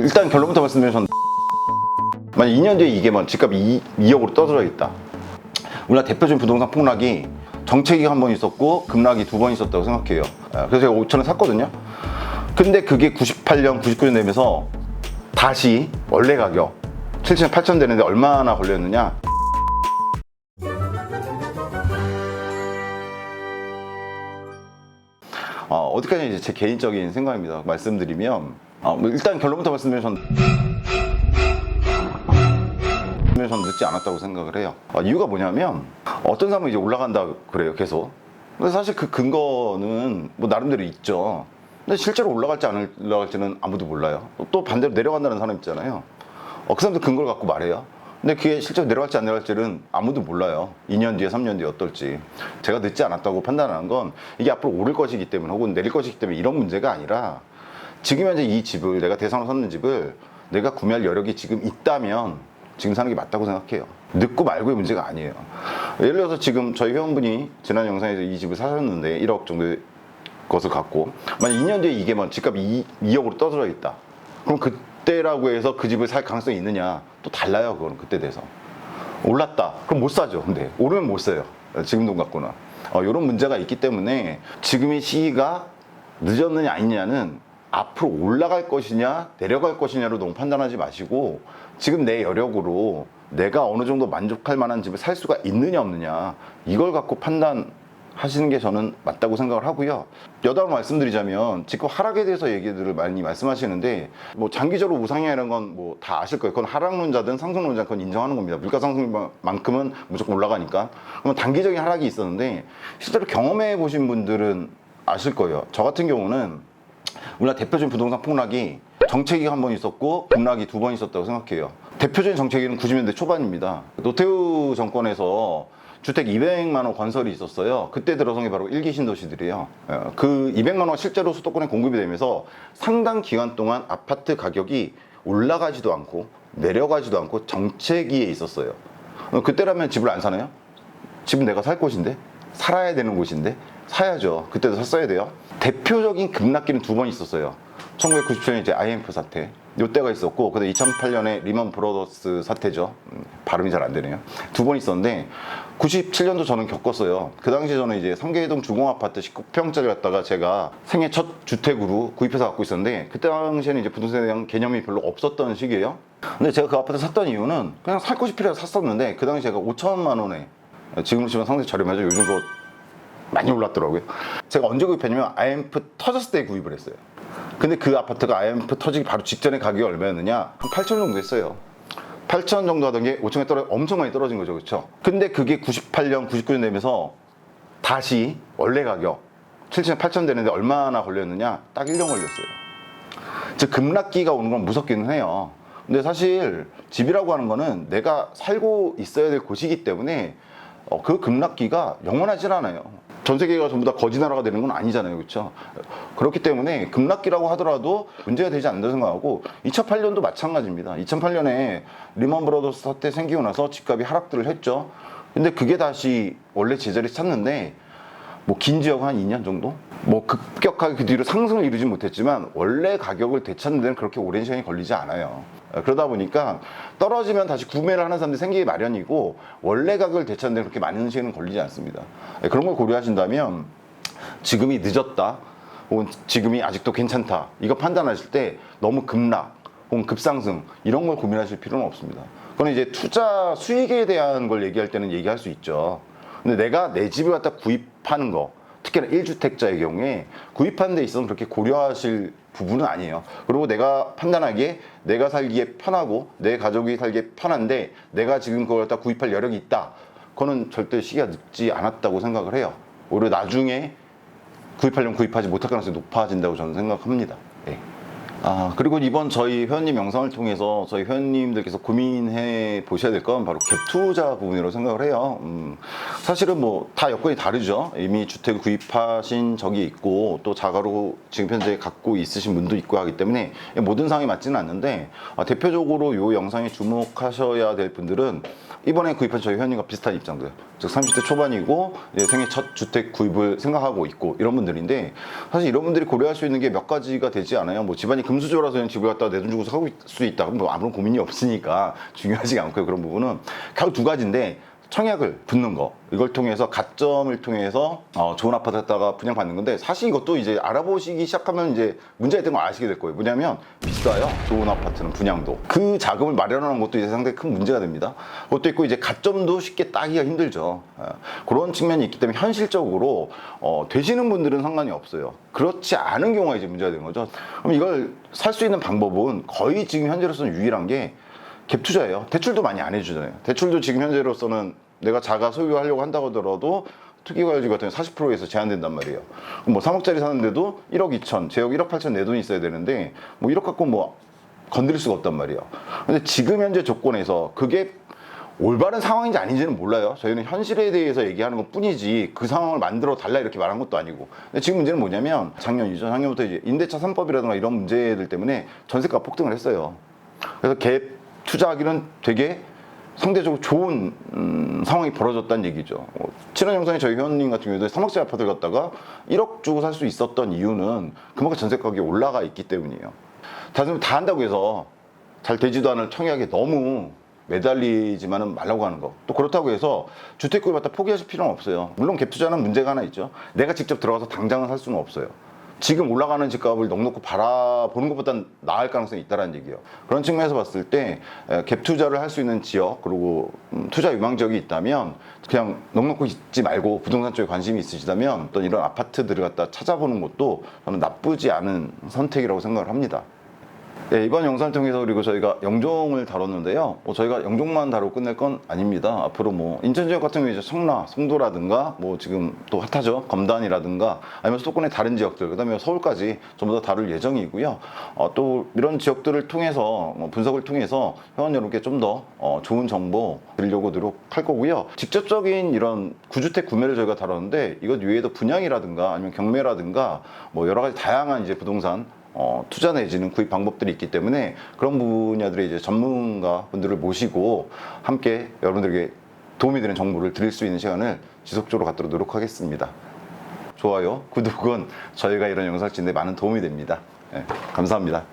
일단 결론부터 말씀드리면 만약 2년 뒤에 이게 집값이 2억으로 떠들어 있다. 우리나라 대표적인 부동산 폭락이 정책이 한 번 있었고 급락이 두 번 있었다고 생각해요. 그래서 제가 5천원 샀거든요. 근데 그게 98년, 99년 되면서 다시 원래 가격 7천, 8천 되는데 얼마나 걸렸느냐? 어디까지 이제 제 개인적인 생각입니다. 말씀드리면 일단 결론부터 말씀드리면 저는 늦지 않았다고 생각을 해요. 이유가 뭐냐면 어떤 사람은 이제 올라간다 그래요, 계속. 근데 사실 그 근거는 뭐 나름대로 있죠. 근데 실제로 올라갈지 안 올라갈지는 아무도 몰라요. 또 반대로 내려간다는 사람 있잖아요. 그 사람도 근거를 갖고 말해요. 근데 그게 실제로 내려갈지 안 내려갈지는 아무도 몰라요. 2년 뒤에 3년 뒤에 어떨지. 제가 늦지 않았다고 판단하는 건 이게 앞으로 오를 것이기 때문에 혹은 내릴 것이기 때문에 이런 문제가 아니라 지금 현재 이 집을 내가 대상으로 샀는 집을 내가 구매할 여력이 지금 있다면 지금 사는 게 맞다고 생각해요. 늦고 말고의 문제가 아니에요. 예를 들어서 지금 저희 회원분이 지난 영상에서 이 집을 사셨는데 1억 정도의 것을 갖고 만약 2년 뒤에 이게 집값이 2억으로 떠들어 있다. 그럼 그때라고 해서 그 집을 살 가능성이 있느냐? 또 달라요. 그거는 그때 돼서. 올랐다. 그럼 못 사죠. 근데 오르면 못 사요. 지금 돈 갖고는. 이런 문제가 있기 때문에 지금의 시기가 늦었느냐 아니냐는 앞으로 올라갈 것이냐 내려갈 것이냐로 너무 판단하지 마시고 지금 내 여력으로 내가 어느 정도 만족할 만한 집을 살 수가 있느냐 없느냐 이걸 갖고 판단하시는 게 저는 맞다고 생각을 하고요. 여담을 말씀드리자면 지금 하락에 대해서 얘기들을 많이 말씀하시는데 뭐 장기적으로 우상향이라는 건 뭐 다 아실 거예요. 그건 하락론자든 상승론자든 그건 인정하는 겁니다. 물가 상승만큼은 무조건 올라가니까. 그러면 단기적인 하락이 있었는데 실제로 경험해 보신 분들은 아실 거예요. 저 같은 경우는 우리나라 대표적인 부동산 폭락이 정책이 한 번 있었고 급락이 두 번 있었다고 생각해요. 대표적인 정책은 90년대 초반입니다. 노태우 정권에서 주택 200만 원 건설이 있었어요. 그때 들어선 게 바로 1기 신도시들이에요. 그 200만 원 실제로 수도권에 공급이 되면서 상당 기간 동안 아파트 가격이 올라가지도 않고 내려가지도 않고 정체기에 있었어요. 그때라면 집을 안 사나요? 집은 내가 살 곳인데 살아야 되는 곳인데 사야죠. 그때도 샀어야 돼요. 대표적인 급락기는 두 번 있었어요. 1997년 이제 IMF 사태 요때가 있었고 그다음 2008년에 리먼 브러더스 사태죠. 발음이 잘 안 되네요. 두 번 있었는데 97년도 저는 겪었어요. 그 당시에 저는 이제 삼계동 주공아파트 19평짜리 갖다가 제가 생애 첫 주택으로 구입해서 갖고 있었는데 그때 당시에는 이제 부동산에 대한 개념이 별로 없었던 시기예요. 근데 제가 그 아파트 샀던 이유는 그냥 살 곳이 필요해서 샀었는데 그 당시 제가 5천만 원에 지금으로 치면 상당히 저렴하죠. 요즘 그거 많이 올랐더라고요. 제가 언제 구입했냐면 IMF 터졌을 때 구입을 했어요. 근데 그 아파트가 IMF 터지기 바로 직전에 가격이 얼마였느냐? 한 8천 정도 했어요. 8천 정도 하던 게 5천에 엄청 많이 떨어진 거죠. 그렇죠? 근데 그게 98년, 99년 되면서 다시 원래 가격 7천, 8천 되는데 얼마나 걸렸느냐? 딱 1년 걸렸어요. 즉 급락기가 오는 건 무섭기는 해요. 근데 사실 집이라고 하는 거는 내가 살고 있어야 될 곳이기 때문에 그 급락기가 영원하진 않아요. 전 세계가 전부 다 거지 나라가 되는 건 아니잖아요. 그렇죠? 그렇기 때문에 급락기라고 하더라도 문제가 되지 않는다고 생각하고 2008년도 마찬가지입니다. 2008년에 리먼 브러더스 사태 생기고 나서 집값이 하락들을 했죠. 근데 그게 다시 원래 제자리 찾는데 뭐 긴 지역 한 2년 정도? 뭐 급격하게 그 뒤로 상승을 이루지 못했지만 원래 가격을 되찾는 데는 그렇게 오랜 시간이 걸리지 않아요. 그러다 보니까 떨어지면 다시 구매를 하는 사람들이 생기기 마련이고 원래 가격을 되찾는 데는 그렇게 많은 시간은 걸리지 않습니다. 그런 걸 고려하신다면 지금이 늦었다 혹은 지금이 아직도 괜찮다 이거 판단하실 때 너무 급락 혹은 급상승 이런 걸 고민하실 필요는 없습니다. 그건 이제 투자 수익에 대한 걸 얘기할 때는 얘기할 수 있죠. 근데 내가 내 집을 갖다 구입하는 거 특히나 1주택자의 경우에 구입하는 데 있어서는 그렇게 고려하실 부분은 아니에요. 그리고 내가 판단하기에 내가 살기에 편하고 내 가족이 살기에 편한데 내가 지금 그걸 갖다 구입할 여력이 있다. 그거는 절대 시기가 늦지 않았다고 생각을 해요. 오히려 나중에 구입하려면 구입하지 못할 가능성이 높아진다고 저는 생각합니다. 네. 그리고 이번 저희 회원님 영상을 통해서 저희 회원님들께서 고민해 보셔야 될 건 바로 갭 투자 부분이라고 생각을 해요. 사실은 뭐 다 여건이 다르죠. 이미 주택을 구입하신 적이 있고 또 자가로 지금 현재 갖고 있으신 분도 있고 하기 때문에 모든 상황이 맞지는 않는데 대표적으로 이 영상에 주목하셔야 될 분들은 이번에 구입한 저희 회원님과 비슷한 입장들, 즉 30대 초반이고 생애 첫 주택 구입을 생각하고 있고 이런 분들인데 사실 이런 분들이 고려할 수 있는 게 몇 가지가 되지 않아요. 뭐 집안이 금수저라서 그냥 집을 갖다가 내 돈 주고 사고 수 있다. 그럼 뭐 아무런 고민이 없으니까 중요하지 않고요. 그런 부분은 결국 두 가지인데, 청약을 붙는 거, 이걸 통해서 가점을 통해서 좋은 아파트 갖다가 분양받는 건데, 사실 이것도 이제 알아보시기 시작하면 이제 문제가 있는 걸 아시게 될 거예요. 뭐냐면 비싸요. 좋은 아파트는 분양도. 그 자금을 마련하는 것도 이제 상당히 큰 문제가 됩니다. 그것도 있고 이제 가점도 쉽게 따기가 힘들죠. 그런 측면이 있기 때문에 현실적으로 되시는 분들은 상관이 없어요. 그렇지 않은 경우가 이제 문제가 되는 거죠. 그럼 이걸 살 수 있는 방법은 거의 지금 현재로서는 유일한 게 갭 투자예요. 대출도 많이 안 해주잖아요. 대출도 지금 현재로서는 내가 자가 소유하려고 한다고 하더라도 투기과열지 같은 경우 40%에서 제한된단 말이에요. 뭐 3억짜리 사는데도 1억 2천, 제역 1억 8천 내 돈이 있어야 되는데 뭐 1억 갖고 뭐 건드릴 수가 없단 말이에요. 근데 지금 현재 조건에서 그게 올바른 상황인지 아닌지는 몰라요. 저희는 현실에 대해서 얘기하는 것 뿐이지 그 상황을 만들어 달라 이렇게 말한 것도 아니고. 근데 지금 문제는 뭐냐면 작년부터 이제 임대차 3법이라든가 이런 문제들 때문에 전세가 폭등을 했어요. 그래서 갭 투자하기는 되게 상대적으로 좋은 상황이 벌어졌다는 얘기죠. 지난 영상에 저희 회원님 같은 경우도 3억짜리 아파트를 갖다가 1억 주고 살 수 있었던 이유는 그만큼 전세 가격이 올라가 있기 때문이에요. 다 한다고 해서 잘 되지도 않을 청약에 너무 매달리지만은 말라고 하는 거. 또 그렇다고 해서 주택구를 갖다 포기하실 필요는 없어요. 물론 갭 투자는 문제가 하나 있죠. 내가 직접 들어가서 당장은 살 수는 없어요. 지금 올라가는 집값을 넉넉히 바라보는 것보다는 나을 가능성이 있다는 얘기예요. 그런 측면에서 봤을 때 갭 투자를 할 수 있는 지역, 그리고 투자 유망 지역이 있다면 그냥 넉넉히 있지 말고 부동산 쪽에 관심이 있으시다면 어떤 이런 아파트들을 갖다 찾아보는 것도 저는 나쁘지 않은 선택이라고 생각을 합니다. 네, 이번 영상을 통해서 그리고 저희가 영종을 다뤘는데요. 저희가 영종만 다루고 끝낼 건 아닙니다. 앞으로 뭐 인천 지역 같은 경우에 이제 청라, 송도라든가 뭐 지금 또 핫하죠. 검단이라든가 아니면 수도권의 다른 지역들, 그다음에 서울까지 전부 다 다룰 예정이고요. 또 이런 지역들을 통해서 분석을 통해서 회원 여러분께 좀 더 좋은 정보 드리려고 노력할 거고요. 직접적인 이런 구주택 구매를 저희가 다뤘는데 이것 외에도 분양이라든가 아니면 경매라든가 뭐 여러 가지 다양한 이제 부동산 투자 내지는 구입 방법들이 있기 때문에 그런 분야들의 이제 전문가 분들을 모시고 함께 여러분들에게 도움이 되는 정보를 드릴 수 있는 시간을 지속적으로 갖도록 노력하겠습니다. 좋아요, 구독은 저희가 이런 영상 찍는데 많은 도움이 됩니다. 네, 감사합니다.